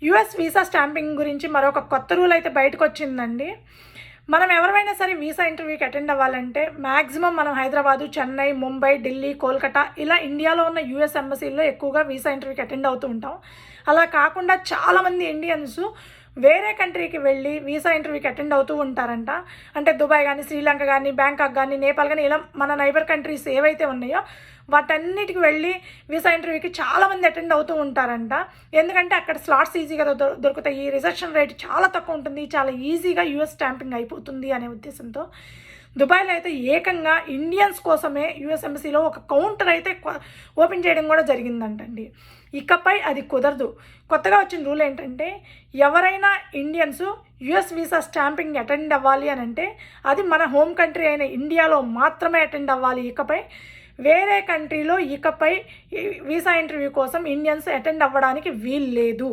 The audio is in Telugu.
యుఎస్ వీసా స్టాంపింగ్ గురించి మరొక కొత్త రూల్ అయితే బయటకు వచ్చిందండి. మనం ఎవరైనా సరే వీసా ఇంటర్వ్యూకి అటెండ్ అవ్వాలంటే మ్యాక్సిమం మనం హైదరాబాదు, చెన్నై, ముంబై, ఢిల్లీ, కోల్కతా ఇలా ఇండియాలో ఉన్న యూఎస్ ఎంబసీల్లో ఎక్కువగా వీసా ఇంటర్వ్యూకి అటెండ్ అవుతూ ఉంటాం. అలా కాకుండా చాలామంది ఇండియన్స్ వేరే కంట్రీకి వెళ్ళి వీసా ఇంటర్వ్యూకి అటెండ్ అవుతూ ఉంటారంట. అంటే దుబాయ్ కానీ, శ్రీలంక కానీ, బ్యాంకాక్ కానీ, నేపాల్ కానీ ఇలా మన నైబర్ కంట్రీస్ ఏవైతే ఉన్నాయో వాటన్నిటికి వెళ్ళి వీసా ఇంటర్వ్యూకి చాలామంది అటెండ్ అవుతూ ఉంటారంట. ఎందుకంటే అక్కడ స్లాట్స్ ఈజీగా దొరుకుతాయి, రిజర్వేషన్ రేట్ చాలా తక్కువ ఉంటుంది, చాలా ఈజీగా యూఎస్ స్టాంపింగ్ అయిపోతుంది అనే ఉద్దేశంతో దుబాయ్లో అయితే ఏకంగా ఇండియన్స్ కోసమే యూఎస్ ఎంబసీలో ఒక కౌంటర్ అయితే ఓపెన్ చేయడం కూడా జరిగిందంటండి. ఇకపై అది కుదరదు. కొత్తగా వచ్చిన రూల్ ఏంటంటే ఎవరైనా Indians US visa stamping attend అవ్వాలి అని అంటే అది మన హోమ్ కంట్రీ అయిన ఇండియాలో మాత్రమే అటెండ్ అవ్వాలి. ఇకపై వేరే కంట్రీలో ఇకపై వీసా ఇంటర్వ్యూ కోసం ఇండియన్స్ అటెండ్ అవ్వడానికి వీలు లేదు.